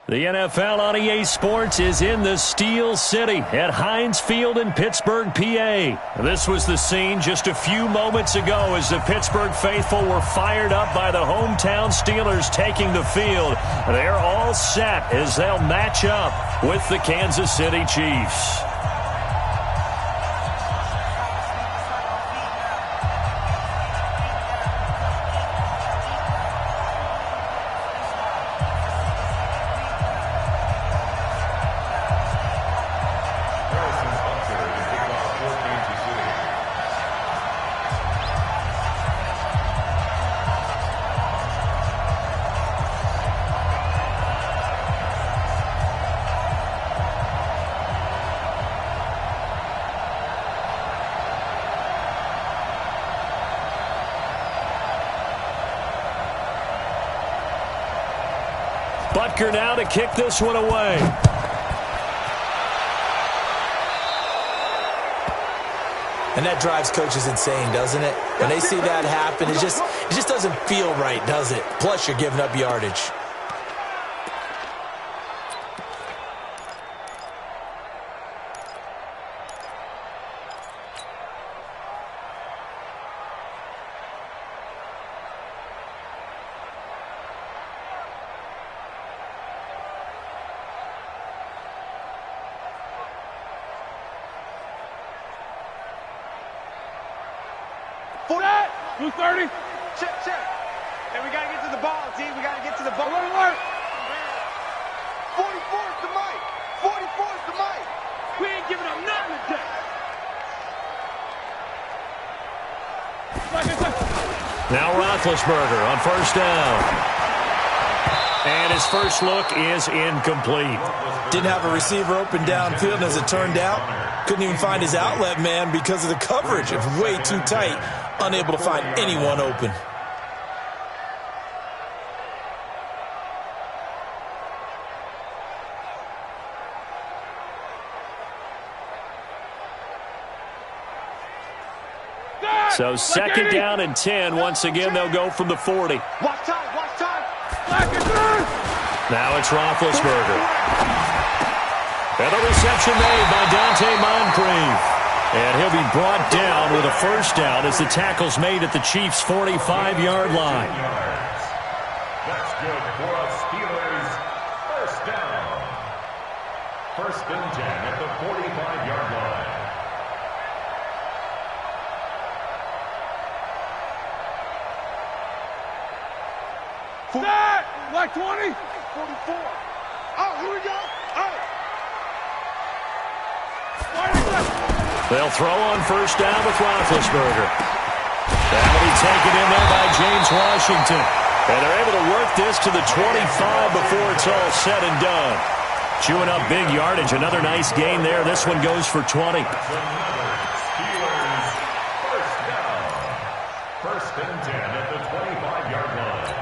The NFL on EA Sports is in the Steel City at Heinz Field in Pittsburgh, PA. This was the scene just a few moments ago as the Pittsburgh faithful were fired up by the hometown Steelers taking the field. They're all set as they'll match up with the Kansas City Chiefs. Butker now to kick this one away. And that drives coaches insane, doesn't it? When they see that happen, it just doesn't feel right, does it? Plus, you're giving up yardage. Blue 30. Check. Hey, we got to get to the ball, team. We got to get to the ball. Alert. 44 is the mic. 44 is the mic. We ain't giving up nothing today. Now Roethlisberger on first down. And his first look is incomplete. Didn't have a receiver open downfield, and as it turned out, couldn't even find his outlet man because of the coverage. It was way too tight. Unable to find anyone open. So second down and 10. Once again, they'll go from the 40. Watch time. Now it's Roethlisberger. And the reception made by Dante Moncrief. And he'll be brought down with a first down as the tackle's made at the Chiefs' 45-yard line. That's good for a Steelers first down. First and 10 at the 45-yard line. Set! Like 20? 44. Oh, here we go. Oh. They'll throw on first down with Roethlisberger. That'll be taken in there by James Washington. And they're able to work this to the 25 before it's all said and done. Chewing up big yardage. Another nice gain there. This one goes for 20. Steelers first down. First and 10 at the 25-yard line.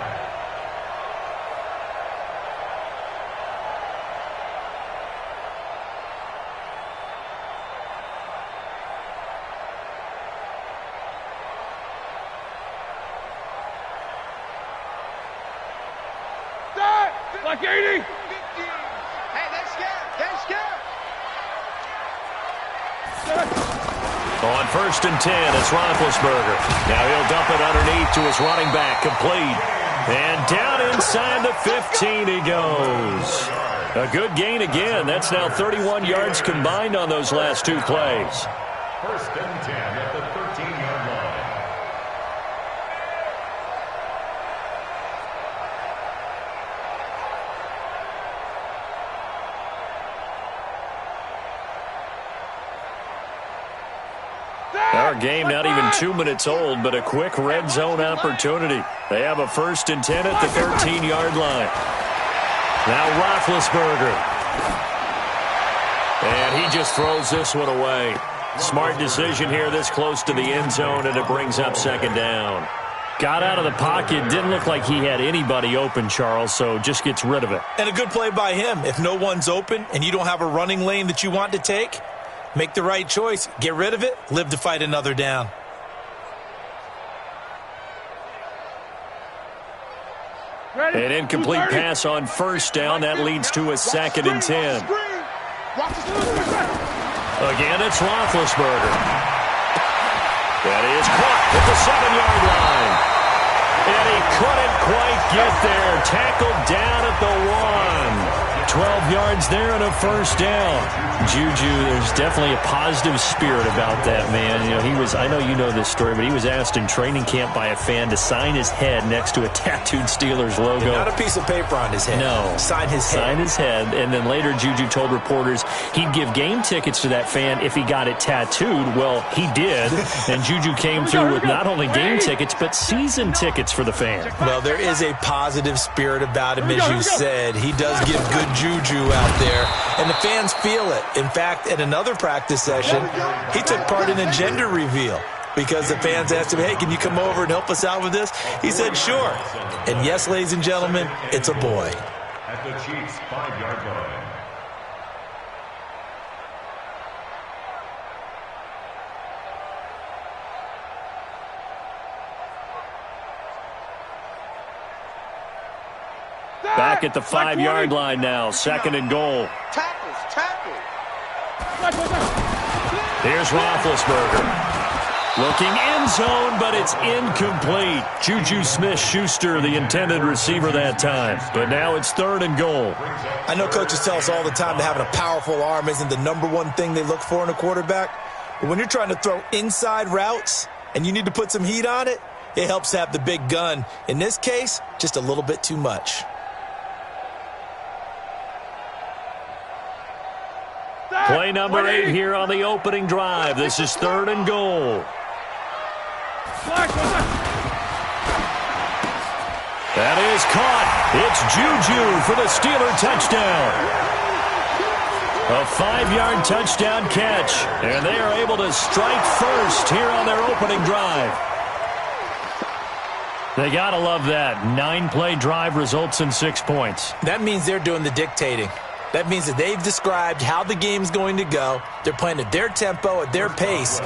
Like 80. Hey, they're scared. On first and 10, it's Roethlisberger. Now he'll dump it underneath to his running back, complete. And down inside the 15 he goes. A good gain again. That's now 31 yards combined on those last two plays. First and 10 at the 13-yard line. Our game not even 2 minutes old, but a quick red zone opportunity. They have a first and 10 at the 13-yard line. Now Roethlisberger. And he just throws this one away. Smart decision here this close to the end zone, and it brings up second down. Got out of the pocket. Didn't look like he had anybody open, Charles, so just gets rid of it. And a good play by him. If no one's open and you don't have a running lane that you want to take, make the right choice. Get rid of it. Live to fight another down. An incomplete pass on first down. That leads to a 2nd and 10. Again, it's Roethlisberger. That is caught at the 7-yard line. And he couldn't quite get there. Tackled down at the 1. 12 yards there and a first down. Juju, there's definitely a positive spirit about that man. You know, I know you know this story, but he was asked in training camp by a fan to sign his head next to a tattooed Steelers logo. Not a piece of paper on his head. No. Sign his head. Sign his head. And then later Juju told reporters he'd give game tickets to that fan if he got it tattooed. Well, he did. And Juju came through with not only game tickets, but season tickets for the fan. Well, there is a positive spirit about him, as you said. He does give good juju out there, and the fans feel it. In fact, at another practice session, he took part in a gender reveal because the fans asked him, hey, can you come over and help us out with this? He said, sure. And yes, ladies and gentlemen, it's a boy. At the Chiefs' 5-yard line. Back at the 5-yard line now. 2nd and goal. Tackle. Here's Roethlisberger. Looking end zone, but it's incomplete. Juju Smith-Schuster, the intended receiver that time. But now it's 3rd and goal. I know coaches tell us all the time that having a powerful arm isn't the #1 thing they look for in a quarterback. But when you're trying to throw inside routes and you need to put some heat on it, it helps to have the big gun. In this case, just a little bit too much. Play number 8 here on the opening drive. This is 3rd and goal. That is caught. It's Juju for the Steeler touchdown. A 5-yard touchdown catch. And they are able to strike first here on their opening drive. They got to love that. 9-play drive results in 6 points. That means they're doing the dictating. That means that they've described how the game's going to go. They're playing at their tempo, at their pace.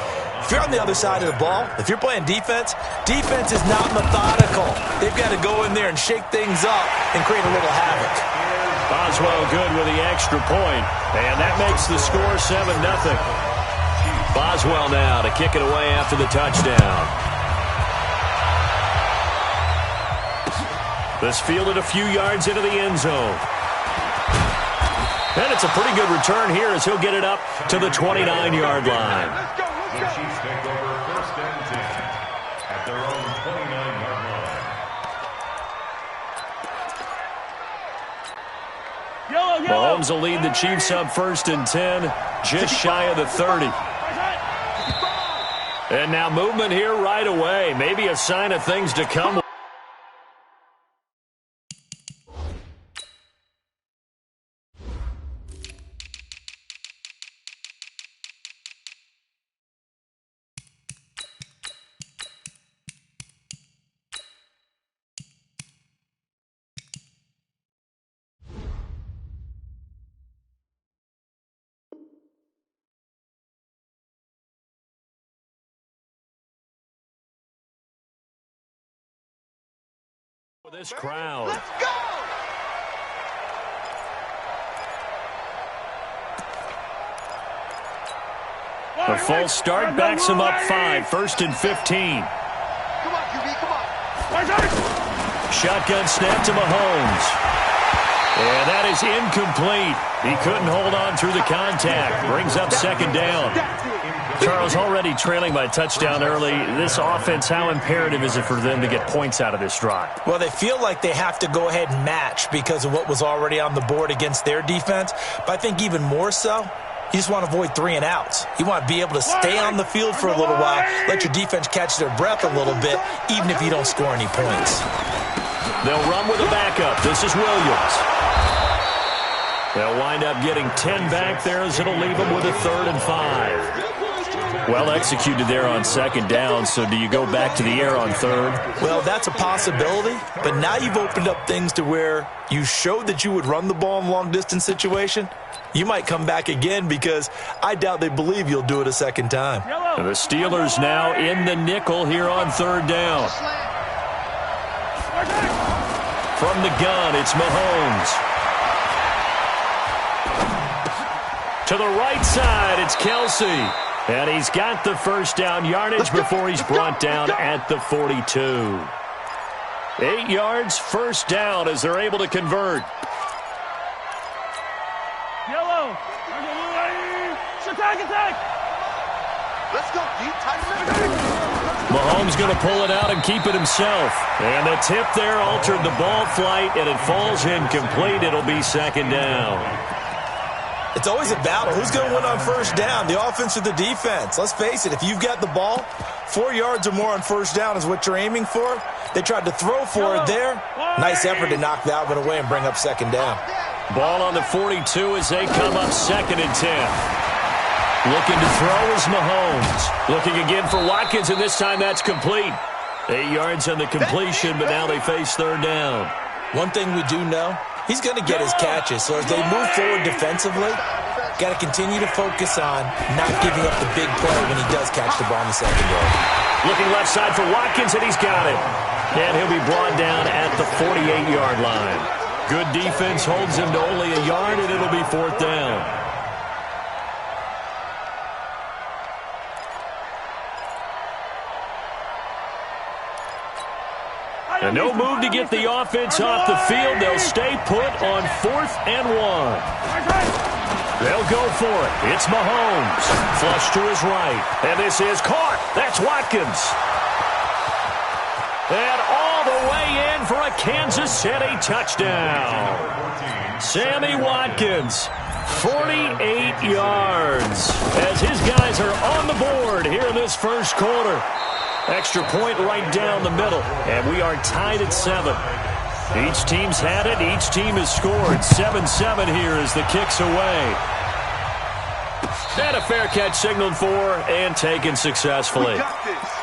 If you're on the other side of the ball, if you're playing defense, defense is not methodical. They've got to go in there and shake things up and create a little havoc. Boswell good with the extra point, and that makes the score 7-0. Boswell now to kick it away after the touchdown. This fielded a few yards into the end zone. And it's a pretty good return here as he'll get it up to the 29-yard line. The Chiefs take over 1st and 10 at their own 29-yard line. Mahomes will lead the Chiefs up 1st and 10, just shy of the 30. And now movement here right away. Maybe a sign of things to come. This crowd. Let's go! The false start backs him up 5. 1st and 15. Come on, QB, come on. Shotgun snap to Mahomes. And that is incomplete. He couldn't hold on through the contact. Brings up 2nd down. Charles, already trailing by a touchdown early. This offense, how imperative is it for them to get points out of this drive? Well, they feel like they have to go ahead and match because of what was already on the board against their defense. But I think even more so, you just want to avoid 3 and outs. You want to be able to stay on the field for a little while, let your defense catch their breath a little bit, even if you don't score any points. They'll run with a backup. This is Williams. They'll wind up getting 10 back there as it'll leave them with a 3rd and 5. Well executed there on 2nd down, so do you go back to the air on 3rd? Well, that's a possibility, but now you've opened up things to where you showed that you would run the ball in long-distance situation. You might come back again because I doubt they believe you'll do it a 2nd time. And the Steelers now in the nickel here on 3rd down. From the gun, it's Mahomes. To the right side, it's Kelsey. And he's got the first down yardage before he's brought down at the 42. 8 yards, first down as they're able to convert. Yellow. Attack. Let's go deep, tight. Mahomes going to pull it out and keep it himself. And the tip there altered the ball flight, and it falls incomplete. It'll be second down. It's always a battle. Who's going to win on first down, the offense or the defense? Let's face it, if you've got the ball, 4 yards or more on first down is what you're aiming for. They tried to throw for it there. Nice effort to knock that one away and bring up second down. Ball on the 42 as they come up 2nd and 10. Looking to throw is Mahomes. Looking again for Watkins, and this time that's complete. 8 yards on the completion, but now they face third down. One thing we do know, he's going to get his catches. So as they move forward defensively, got to continue to focus on not giving up the big play when he does catch the ball in the secondary. Looking left side for Watkins, and he's got it. And he'll be brought down at the 48-yard line. Good defense holds him to only a yard, and it'll be 4th down. And no move to get the offense off the field. They'll stay put on 4th and 1. They'll go for it. It's Mahomes. Flush to his right. And this is caught. That's Watkins. And all the way in for a Kansas City touchdown. Sammy Watkins, 48 yards. As his guys are on the board here in this first quarter. Extra point right down the middle, and we are tied at 7. Each team's had it. Each team has scored. 7-7 here as the kick's away. And a fair catch signaled for and taken successfully. We got this.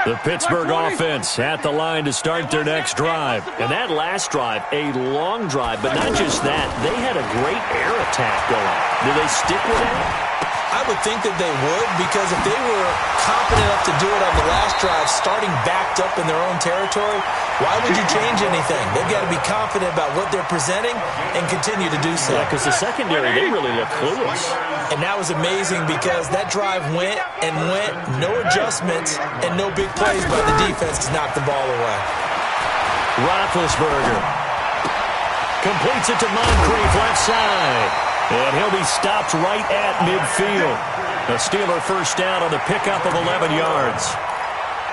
The Pittsburgh offense at the line to start their next drive. And that last drive, a long drive, but not just that. They had a great air attack going. Do they stick with that? I would think that they would, because if they were confident enough to do it on the last drive, starting backed up in their own territory, why would you change anything? They've got to be confident about what they're presenting and continue to do so. Yeah, because the secondary, they really look clueless. And that was amazing because that drive went and went, no adjustments and no big plays by the defense to knock the ball away. Roethlisberger completes it to Moncrief left side. And he'll be stopped right at midfield. A Steeler first down on the pickup of 11 yards.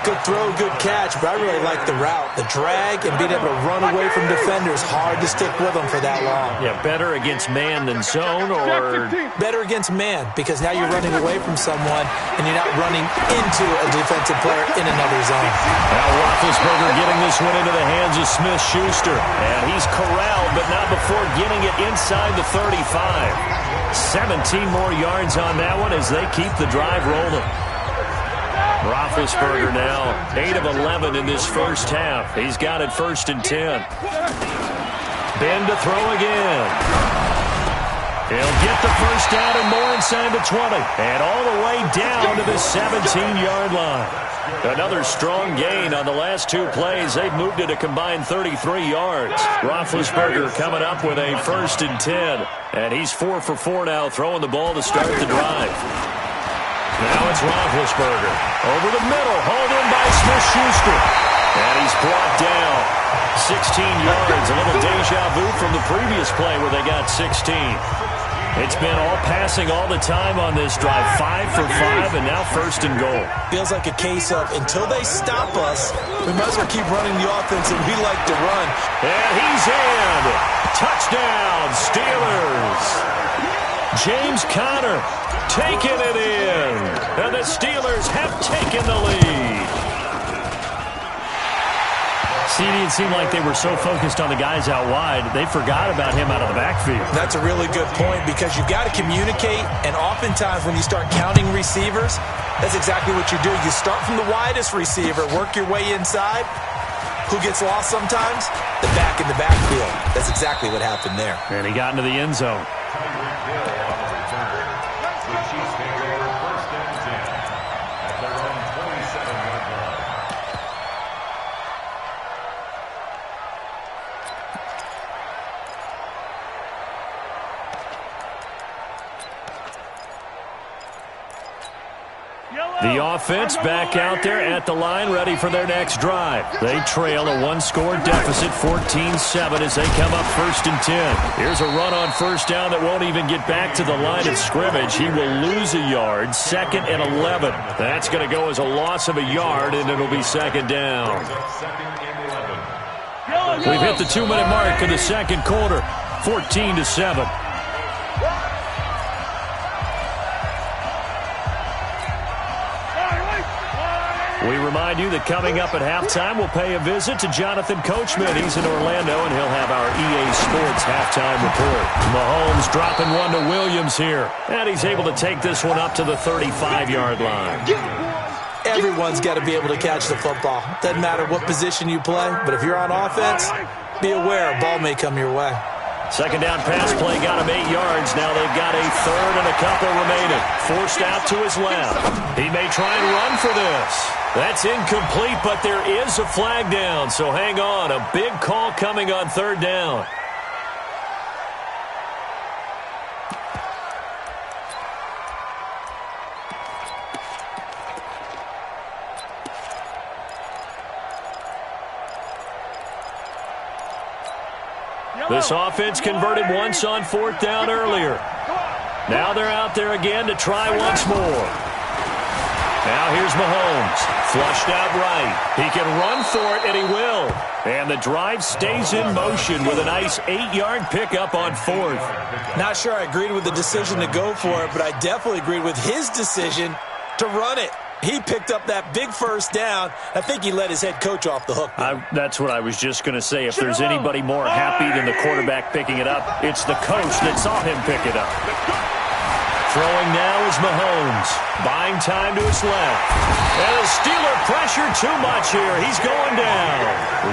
Good throw, good catch, but I really like the route. The drag and being able to run away from defenders, hard to stick with them for that long. Yeah, better against man than zone, or better against man, because now you're running away from someone and you're not running into a defensive player in another zone. Now Roethlisberger getting this one into the hands of Smith-Schuster. And he's corralled, but not before getting it inside the 35. 17 more yards on that one as they keep the drive rolling. Roethlisberger now 8 of 11 in this first half. He's got it 1st and 10. Ben to throw again. He'll get the first down and more inside the 20. And all the way down to the 17-yard line. Another strong gain on the last 2 plays. They've moved it a combined 33 yards. Roethlisberger coming up with a 1st and 10. And he's 4 for 4 now, throwing the ball to start the drive. Now it's Roethlisberger. Over the middle, hauled in by Smith-Schuster. And he's brought down 16 yards. A little deja vu from the previous play where they got 16. It's been all passing all the time on this drive. 5 for 5, and now 1st and goal. Feels like a case of until they stop us, we might as well keep running the offense, and we like to run. And he's in. Touchdown, Steelers. James Conner taking it in. And the Steelers have taken the lead. It seemed like they were so focused on the guys out wide, they forgot about him out of the backfield. That's a really good point, because you've got to communicate, and oftentimes when you start counting receivers, that's exactly what you do. You start from the widest receiver, work your way inside. Who gets lost sometimes? The back in the backfield. That's exactly what happened there. And he got into the end zone. offense back out there at the line, ready for their next drive. They trail a one-score deficit, 14-7, as they come up 1st and 10. Here's a run on first down that won't even get back to the line of scrimmage. He will lose a yard, 2nd and 11. That's going to go as a loss of a yard, and it'll be 2nd down. We've hit the 2-minute mark of the second quarter, 14-7. We remind you that coming up at halftime, we'll pay a visit to Jonathan Coachman. He's in Orlando, and he'll have our EA Sports halftime report. Mahomes dropping one to Williams here, and he's able to take this one up to the 35-yard line. Everyone's got to be able to catch the football. Doesn't matter what position you play, but if you're on offense, be aware a ball may come your way. Second down pass play got him 8 yards. Now they've got a third and a couple remaining. Forced out to his left. He may try and run for this. That's incomplete, but there is a flag down, so hang on. A big call coming on third down. This offense converted once on 4th down earlier. Now they're out there again to try once more. Now here's Mahomes. Flushed out right. He can run for it, and he will. And the drive stays in motion with a nice 8-yard pickup on 4th. Not sure I agreed with the decision to go for it, but I definitely agreed with his decision to run it. He picked up that big first down. I think he let his head coach off the hook. That's what I was just going to say. If there's anybody more happy than the quarterback picking it up, it's the coach that saw him pick it up. Throwing now is Mahomes. Buying time to his left. And the Steeler pressure too much here. He's going down.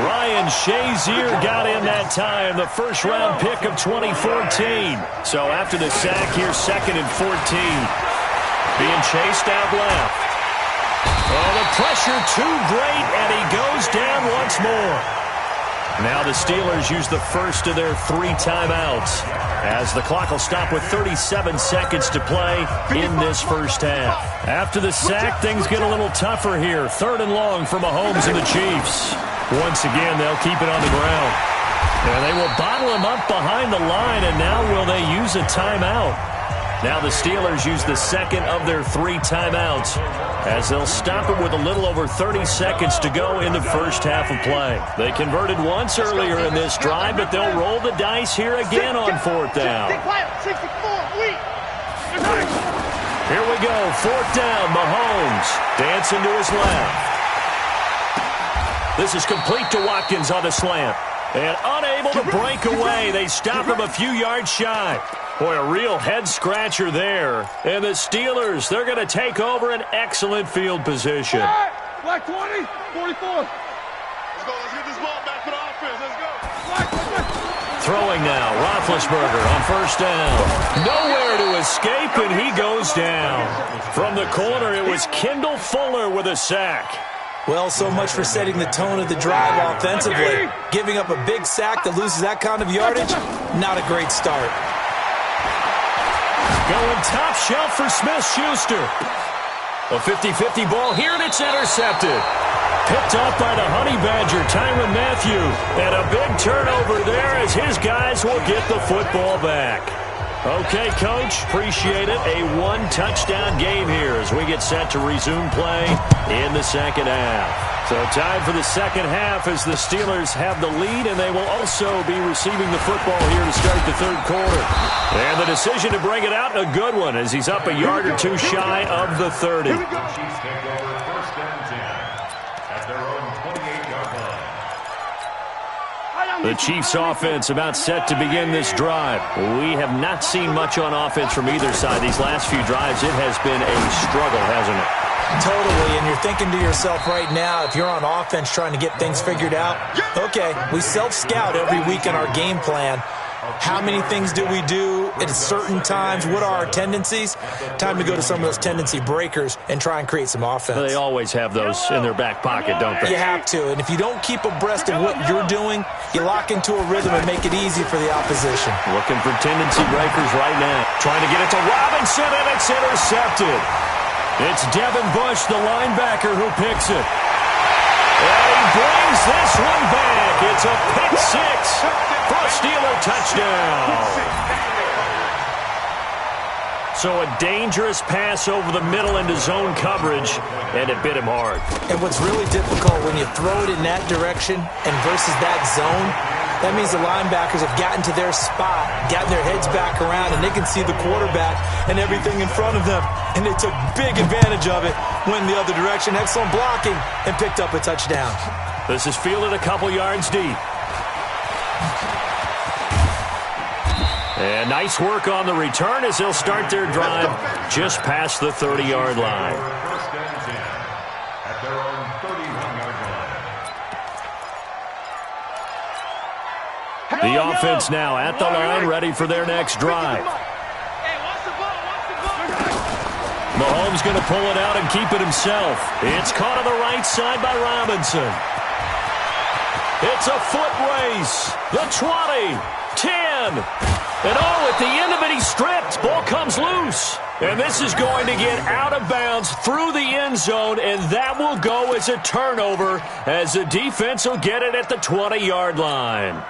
Ryan Shazier got in that time, the first-round pick of 2014. So after the sack here, 2nd and 14. Being chased out left. Oh, the pressure too great, and he goes down once more. Now the Steelers use the first of their 3 timeouts, as the clock will stop with 37 seconds to play in this first half. After the sack, things get a little tougher here. 3rd and long for Mahomes and the Chiefs. Once again, they'll keep it on the ground. And they will bottle him up behind the line, and now will they use a timeout? Now the Steelers use the 2nd of their 3 timeouts, as they'll stop it with a little over 30 seconds to go in the first half of play. They converted once earlier in this drive, but they'll roll the dice here again on 4th down. Here we go, 4th down, Mahomes dancing to his left. This is complete to Watkins on the slant. And unable to break away, they stop him a few yards shy. Boy, a real head-scratcher there. And the Steelers, they're going to take over an excellent field position. Black 20, 44. Let's get this ball back for the offense. Let's go. Black. Throwing now, Roethlisberger on first down. Nowhere to escape, and he goes down. From the corner, it was Kendall Fuller with a sack. Well, so much for setting the tone of the drive offensively. Giving up a big sack that loses that kind of yardage, not a great start. Going top shelf for Smith-Schuster. A 50-50 ball here, and it's intercepted. Picked off by the Honey Badger, Tyrann Mathieu. And a big turnover there as his guys will get the football back. Okay, Coach, appreciate it. A 1-touchdown game here as we get set to resume play in the second half. So time for the second half as the Steelers have the lead, and they will also be receiving the football here to start the third quarter. And the decision to bring it out, a good one, as he's up a yard or two shy of the 30. Chiefs take over 1st and 10 at their own 28-yard line. The Chiefs offense about set to begin this drive. We have not seen much on offense from either side. These last few drives, it has been a struggle, hasn't it? Totally, and you're thinking to yourself right now, if you're on offense trying to get things figured out, okay, we self-scout every week in our game plan. How many things do we do at certain times? What are our tendencies? Time to go to some of those tendency breakers and try and create some offense. They always have those in their back pocket, don't they? You have to, and if you don't keep abreast of what you're doing, you lock into a rhythm and make it easy for the opposition. Looking for tendency breakers right now. Trying to get it to Robinson, and it's intercepted. It's Devin Bush, the linebacker, who picks it. And he brings this one back. It's a pick six for a Steeler touchdown. So a dangerous pass over the middle into zone coverage, and it bit him hard. And what's really difficult when you throw it in that direction and versus that zone, that means the linebackers have gotten to their spot, gotten their heads back around, and they can see the quarterback and everything in front of them. And they took big advantage of it, went the other direction, excellent blocking, and picked up a touchdown. This is fielded a couple yards deep. And nice work on the return as they'll start their drive just past the 30-yard line. First and 10 at their own 31-yard line. The offense now at the line, ready for their next drive. Mahomes going to pull it out and keep it himself. It's caught on the right side by Robinson. It's a foot race. The 20, 10. And at the end of it, he's stripped. Ball comes loose. And this is going to get out of bounds through the end zone, and that will go as a turnover as the defense will get it at the 20-yard line.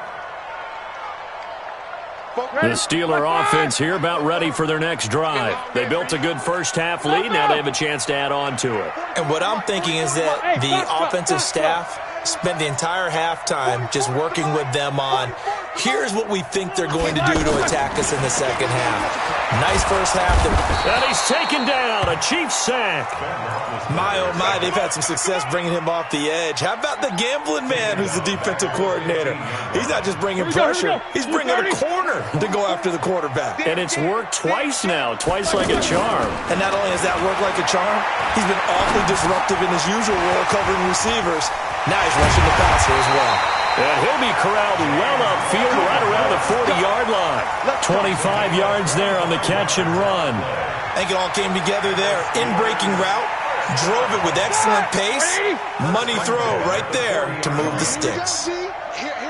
The Steeler offense here about ready for their next drive. They built a good first-half lead. Now they have a chance to add on to it. And what I'm thinking is that the offensive staff spent the entire halftime just working with them on, here's what we think they're going to do to attack us in the second half. Nice first half. And he's taken down, a Chiefs sack. My, oh my, they've had some success bringing him off the edge. How about the gambling man who's the defensive coordinator? He's not just bringing pressure, he's bringing a corner to go after the quarterback. And it's worked twice now, twice like a charm. And not only has that worked like a charm, he's been awfully disruptive in his usual role covering receivers. Now he's rushing the passer as well. And he'll be corralled well upfield right around the 40-yard line. 25 yards there on the catch and run. I think it all came together there. In-breaking route, drove it with excellent pace. Money throw right there to move the sticks.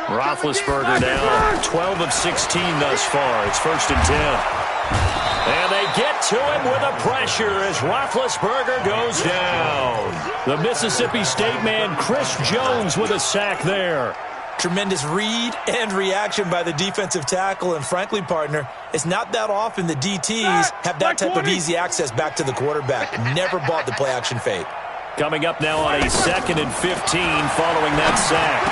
Roethlisberger now 12 of 16 thus far. It's 1st and 10. And they get to him with a pressure as Roethlisberger goes down. The Mississippi State man, Chris Jones, with a sack there. Tremendous read and reaction by the defensive tackle. And frankly, partner, it's not that often the DTs have that type of easy access back to the quarterback. Never bought the play-action fake. Coming up now on a 2nd and 15 following that sack.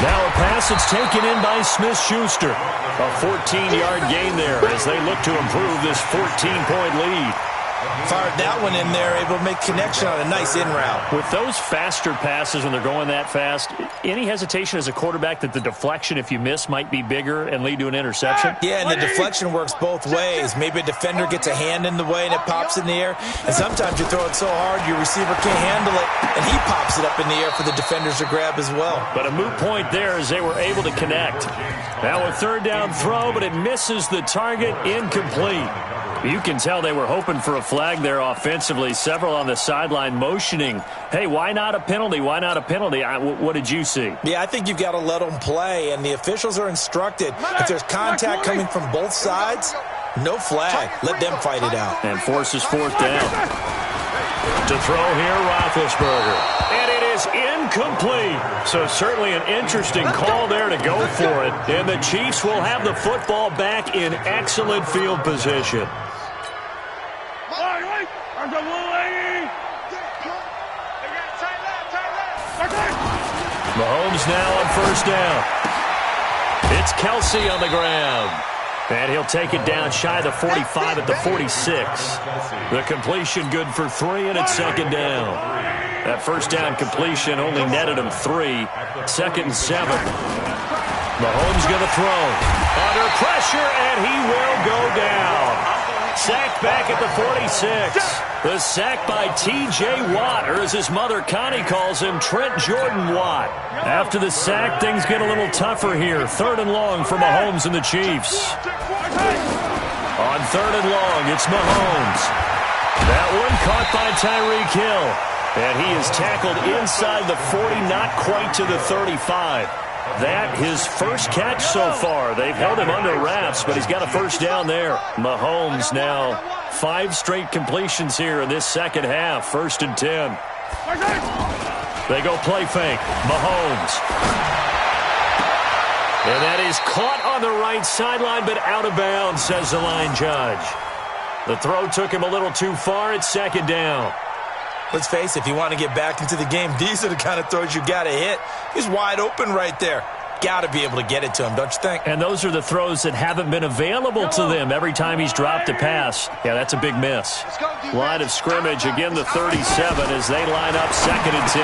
Now a pass that's taken in by Smith-Schuster. A 14-yard gain there as they look to improve this 14-point lead. Fired that one in there, able to make connection on a nice in route. With those faster passes when they're going that fast, any hesitation as a quarterback that the deflection, if you miss, might be bigger and lead to an interception? Yeah, and the deflection works both ways. Maybe a defender gets a hand in the way and it pops in the air. And sometimes you throw it so hard your receiver can't handle it, and he pops it up in the air for the defenders to grab as well. But a moot point there as they were able to connect. Now a 3rd down throw, but it misses the target, incomplete. You can tell they were hoping for a flag there offensively. Several on the sideline motioning, hey, why not a penalty? Why not a penalty? What did you see? Yeah, I think you've got to let them play, and the officials are instructed. If there's contact coming from both sides, no flag. Let them fight it out. And forces 4th down. To throw here, Roethlisberger. And it is incomplete. So certainly an interesting call there to go for it. And the Chiefs will have the football back in excellent field position. Mahomes now on 1st down. It's Kelsey on the ground. And he'll take it down shy of the 45 at the 46. The completion good for 3, and it's 2nd down. That 1st down completion only netted him 3. 2nd and 7. Mahomes going to throw. Under pressure, and he will go down. Sacked back at the 46. The sack by T.J. Watt, or as his mother Connie calls him, Trent Jordan Watt. After the sack, things get a little tougher here. 3rd and long for Mahomes and the Chiefs. On 3rd and long, it's Mahomes. That one caught by Tyreek Hill. And he is tackled inside the 40, not quite to the 35. That his first catch so far. They've held him under wraps, but he's got a 1st down there. Mahomes now 5 straight completions here in this second half. 1st and 10. They go play fake. Mahomes. And that is caught on the right sideline, but out of bounds, says the line judge. The throw took him a little too far. It's 2nd down. Let's face it, if you want to get back into the game, these are the kind of throws you got to hit. He's wide open right there. Got to be able to get it to him, don't you think? And those are the throws that haven't been available to them every time he's dropped a pass. Yeah, that's a big miss. Line of scrimmage, again the 37 as they line up 2nd and 10.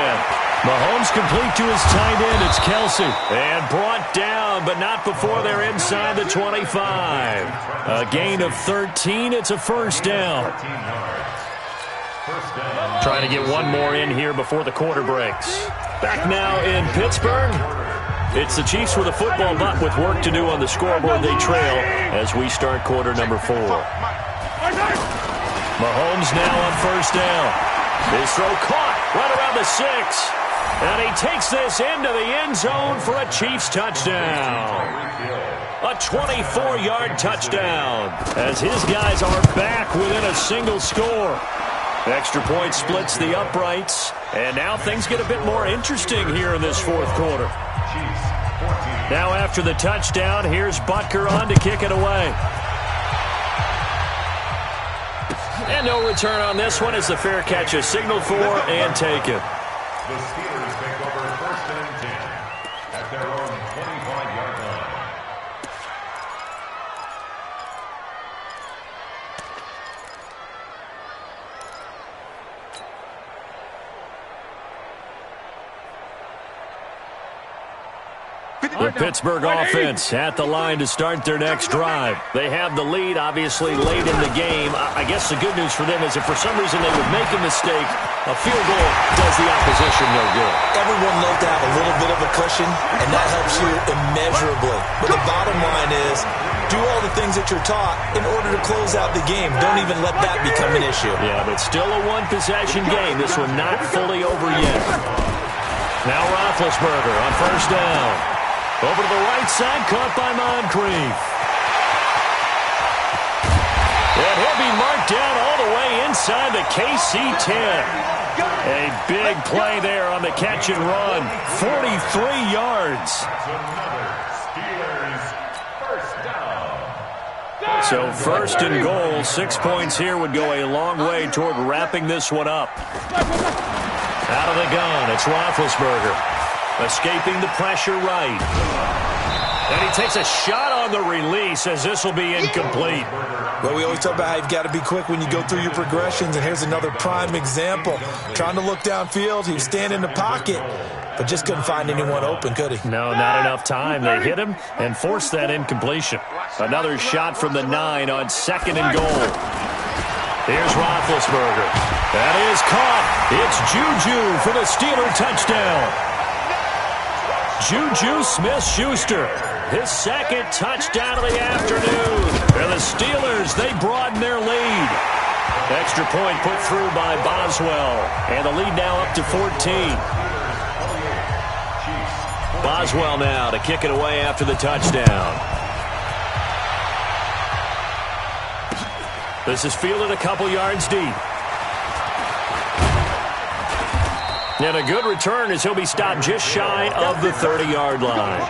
Mahomes complete to his tight end. It's Kelsey. And brought down, but not before they're inside the 25. A gain of 13. It's a 1st down. Trying to get one more in here before the quarter breaks. Back now in Pittsburgh. It's the Chiefs with a football, but with work to do on the scoreboard, they trail as we start quarter number 4. Mahomes now on 1st down. His throw caught right around the 6. And he takes this into the end zone for a Chiefs touchdown. A 24-yard touchdown as his guys are back within a single score. Extra point splits the uprights. And now things get a bit more interesting here in this 4th quarter. Now after the touchdown, here's Butker on to kick it away. And no return on this one as the fair catch is signaled for and taken. The Steelers take over 1st and 10 at their own 25-yard line. The Pittsburgh offense at the line to start their next drive. They have the lead, obviously, late in the game. I guess the good news for them is if for some reason they would make a mistake, a field goal does the opposition no good. Everyone loves to have a little bit of a cushion, and that helps you immeasurably. But the bottom line is, do all the things that you're taught in order to close out the game. Don't even let that become an issue. Yeah, but still a one-possession game. This one not fully over yet. Now Roethlisberger on 1st down. Over to the right side, caught by Moncrief. And he'll be marked down all the way inside the KC 10. A big play there on the catch and run. 43 yards. So 1st and goal, 6 points here would go a long way toward wrapping this one up. Out of the gun, it's Roethlisberger. Escaping the pressure right. And he takes a shot on the release as this will be incomplete. Well, we always talk about how you've got to be quick when you go through your progressions, and here's another prime example. Trying to look downfield, he was standing in the pocket, but just couldn't find anyone open, could he? No, not enough time. They hit him and forced that incompletion. Another shot from the 9 on 2nd and goal. Here's Roethlisberger. That is caught. It's Juju for the Steeler touchdown. Juju Smith-Schuster, his 2nd touchdown of the afternoon. And the Steelers, they broaden their lead. Extra point put through by Boswell. And the lead now up to 14. Boswell now to kick it away after the touchdown. This is fielded a couple yards deep. And a good return as he'll be stopped just shy of the 30-yard line.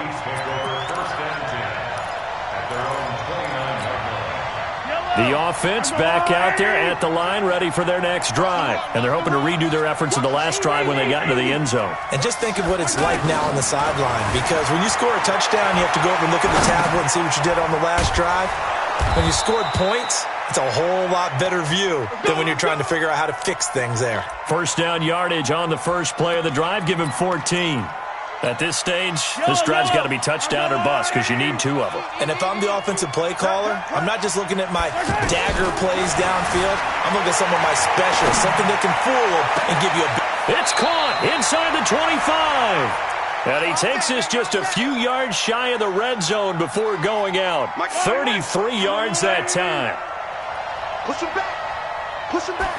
The offense back out there at the line, ready for their next drive. And they're hoping to redo their efforts in the last drive when they got into the end zone. And just think of what it's like now on the sideline, because when you score a touchdown, you have to go over and look at the tablet and see what you did on the last drive. When you scored points, it's a whole lot better view than when you're trying to figure out how to fix things there. 1st down yardage on the first play of the drive. Give him 14. At this stage, this drive's got to be touchdown or bust because you need 2 of them. And if I'm the offensive play caller, I'm not just looking at my dagger plays downfield. I'm looking at some of my specials, something that can fool them and give you a... It's caught inside the 25. And he takes this just a few yards shy of the red zone before going out. 33 yards that time. Push him back. Push him back.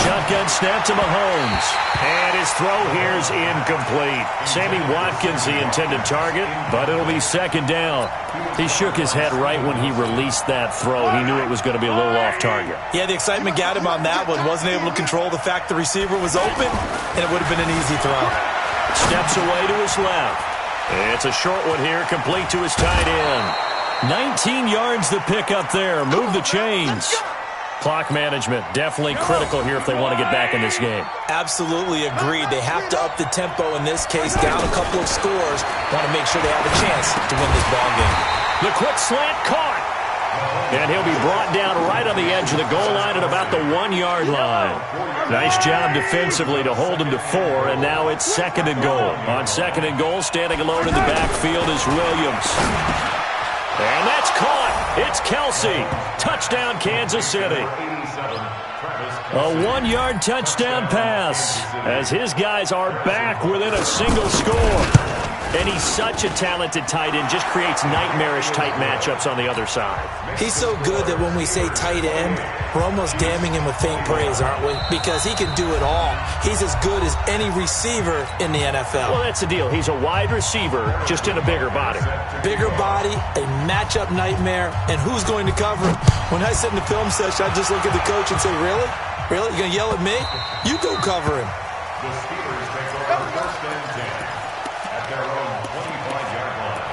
Shotgun snap to Mahomes. And his throw here's incomplete. Sammy Watkins, the intended target, but it'll be second down. He shook his head right when he released that throw. He knew it was going to be a little off target. Yeah, the excitement got him on that one. Wasn't able to control the fact the receiver was open, and it would have been an easy throw. Steps away to his left. It's a short one here, complete to his tight end. 19 yards to pick up there. Move the chains. Clock management, definitely critical here if they want to get back in this game. Absolutely agreed. They have to up the tempo in this case, down a couple of scores. Want to make sure they have a chance to win this ball game. The quick slant caught. And he'll be brought down right on the edge of the goal line at about the 1-yard line. Nice job defensively to hold him to 4, and now it's second and goal. On second and goal, standing alone in the backfield is Williams. And that's caught. It's Kelsey. Touchdown, Kansas City. A 1-yard touchdown pass as his guys are back within a single score. And he's such a talented tight end, just creates nightmarish-type matchups on the other side. He's so good that when we say tight end, we're almost damning him with faint praise, aren't we? Because he can do it all. He's as good as any receiver in the NFL. Well, that's the deal. He's a wide receiver, just in a bigger body. Bigger body, a matchup nightmare, and who's going to cover him? When I sit in the film session, I just look at the coach and say, really? Really? You're going to yell at me? You go cover him. The Steelers take over first and 10 at their own 25-yard line.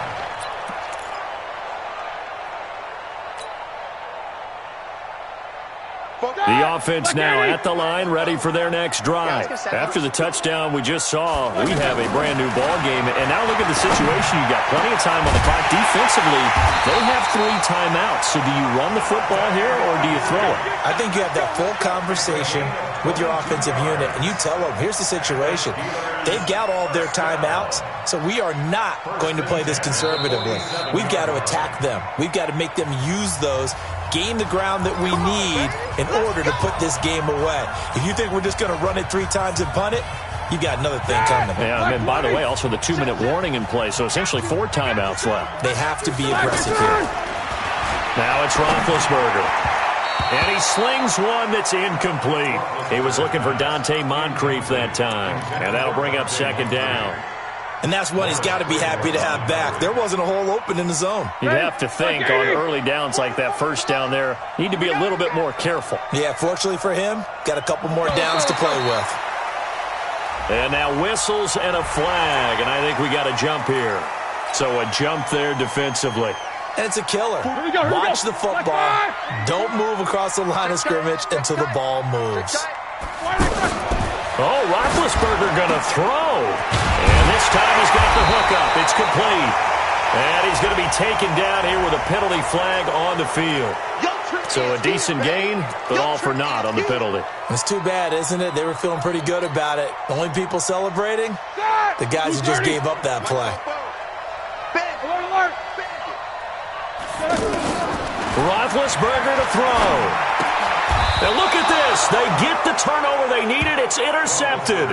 The offense now at the line, ready for their next drive. After the touchdown we just saw, we have a brand-new ball game. And now look at the situation. You got plenty of time on the clock. Defensively, they have 3 timeouts. So do you run the football here or do you throw it? I think you have that full conversation with your offensive unit, and you tell them, here's the situation. They've got all their timeouts, so we are not going to play this conservatively. We've got to attack them. We've got to make them use those, gain the ground that we need in order to put this game away. If you think we're just going to run it 3 times and punt it, you got another thing coming. Yeah, and by the way, also the 2-minute warning in play, so essentially 4 timeouts left. They have to be aggressive here. Now it's Roethlisberger. And he slings one that's incomplete. He was looking for Dante Moncrief that time. And that'll bring up second down. And that's what he's got to be happy to have back. There wasn't a hole open in the zone. You'd have to think on early downs like that first down there, need to be a little bit more careful. Yeah, fortunately for him, got a couple more downs to play with. And now whistles and a flag. And I think we got a jump here. So a jump there defensively. And it's a killer. Watch the football. Don't move across the line of scrimmage until the ball moves. Oh, Roethlisberger going to throw. And this time he's got the hook up. It's complete. And he's going to be taken down here with a penalty flag on the field. So a decent gain, but all for naught on the penalty. It's too bad, isn't it? They were feeling pretty good about it. The only people celebrating? The guys who just gave up that play. Roethlisberger to throw. Now look at this. They get the turnover they needed. It's intercepted.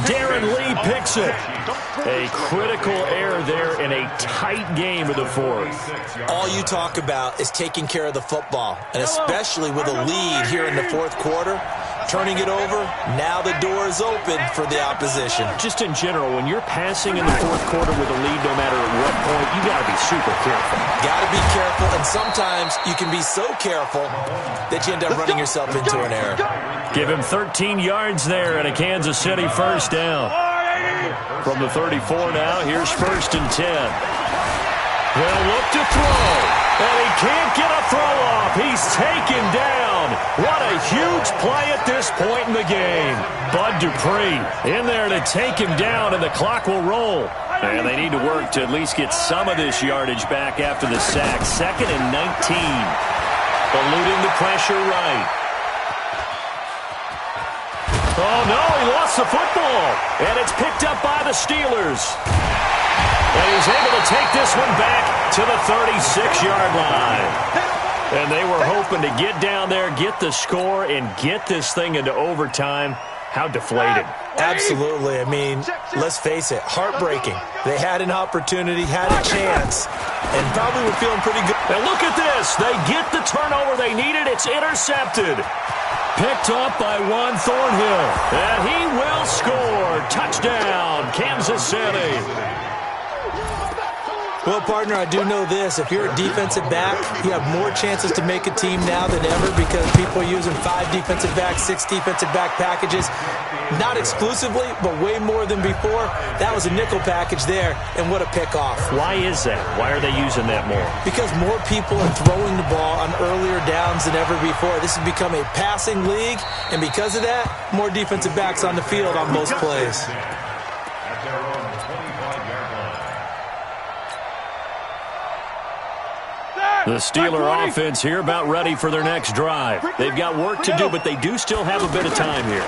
Darren Lee picks it. A critical error there in a tight game of the fourth. All you talk about is taking care of the football, and especially with a lead here in the fourth quarter. Turning it over, now the door is open for the opposition. Just in general, when you're passing in the fourth quarter with a lead, no matter at what point, you got to be super careful. Got to be careful, and sometimes you can be so careful that you end up running yourself into an error. Give him 13 yards there and a Kansas City first down. From the 34 now, here's first and 10. They'll look to throw, and he can't get a throw off. He's taken down. What a huge play at this point in the game. Bud Dupree in there to take him down, and the clock will roll. And they need to work to at least get some of this yardage back after the sack. Second and 19. Eluding the pressure right. Oh, no, he lost the football. And it's picked up by the Steelers. And he's able to take this one back to the 36-yard line. And they were hoping to get down there, get the score, and get this thing into overtime. How deflated. Absolutely. I mean, let's face it, heartbreaking. They had an opportunity, had a chance, and probably were feeling pretty good. And look at this. They get the turnover they needed. It's intercepted. Picked up by Juan Thornhill. And he will score. Kansas City. Well, partner, I do know this. If you're a defensive back, you have more chances to make a team now than ever because people are using 5 defensive backs, 6 defensive back packages. Not exclusively, but way more than before. That was a nickel package there, and what a pickoff. Why is that? Why are they using that more? Because more people are throwing the ball on earlier downs than ever before. This has become a passing league, and because of that, more defensive backs on the field on most plays. The Steeler offense here about ready for their next drive. They've got work to do, but they do still have a bit of time here.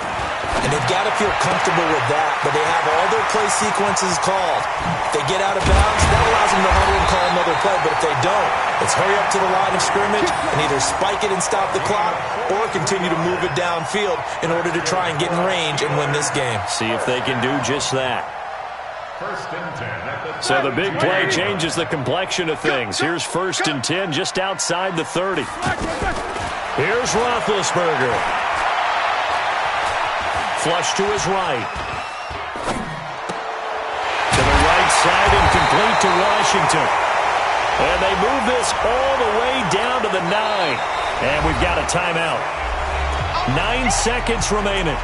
And they've got to feel comfortable with that, but they have all their play sequences called. If they get out of bounds, that allows them to huddle and call another play, but if they don't, it's hurry up to the line of scrimmage and either spike it and stop the clock or continue to move it downfield in order to try and get in range and win this game. See if they can do just that. So the big play changes the complexion of things. Here's 1st and 10 just outside the 30. Here's Roethlisberger. Flush to his right. To the right side and complete to Washington. And they move this all the way down to the 9. And we've got a timeout. 9 seconds remaining.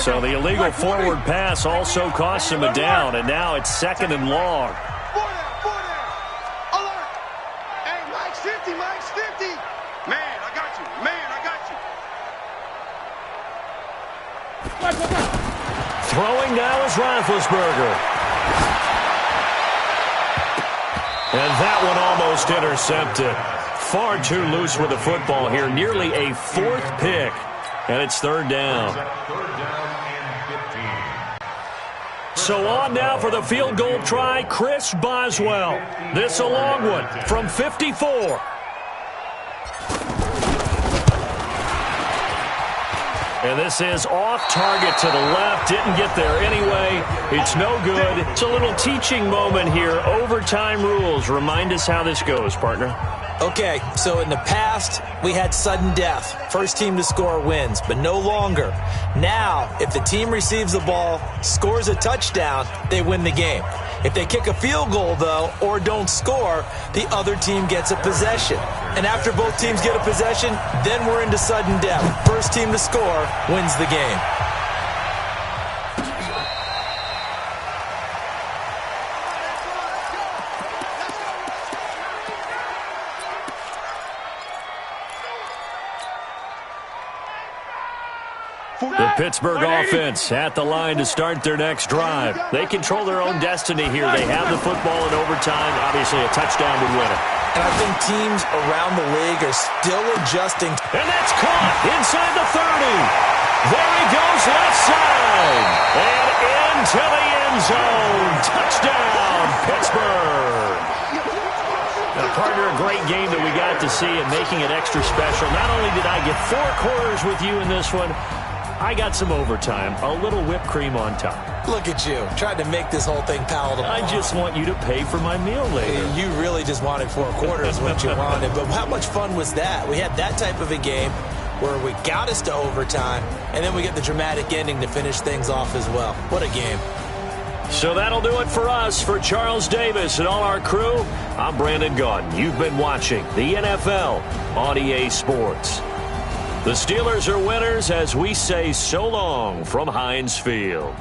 So the illegal forward pass also costs him a down, and now it's 2nd and long. 4 down. Alert. Hey, Mike's 50, Mike's 50. Man, I got you. Man, I got you. Throwing now is Roethlisberger. And that one almost intercepted. Far too loose with the football here. Nearly a 4th pick. And it's 3rd down. So on now for the field goal try, Chris Boswell. This a long one from 54. And this is off target to the left. Didn't get there anyway. It's no good. It's a little teaching moment here. Overtime rules. Remind us how this goes, partner. Okay, so in the past, we had sudden death. First team to score wins, but no longer. Now, if the team receives the ball, scores a touchdown, they win the game. If they kick a field goal, though, or don't score, the other team gets a possession. And after both teams get a possession, then we're into sudden death. First team to score wins the game. The Pittsburgh offense at the line to start their next drive. They control their own destiny here. They have the football in overtime. Obviously, a touchdown would win it. And I think teams around the league are still adjusting. And that's caught inside the 30. There he goes left side. And into the end zone. Touchdown, Pittsburgh. Now, partner, a great game that we got to see and making it extra special. Not only did I get 4 quarters with you in this one, I got some overtime, a little whipped cream on top. Look at you, trying to make this whole thing palatable. I just want you to pay for my meal later. You really just wanted 4 quarters, what you wanted. But how much fun was that? We had that type of a game where we got us to overtime, and then we get the dramatic ending to finish things off as well. What a game. So that'll do it for us. For Charles Davis and all our crew, I'm Brandon Gaudin. You've been watching the NFL on EA Sports. The Steelers are winners as we say so long from Heinz Field.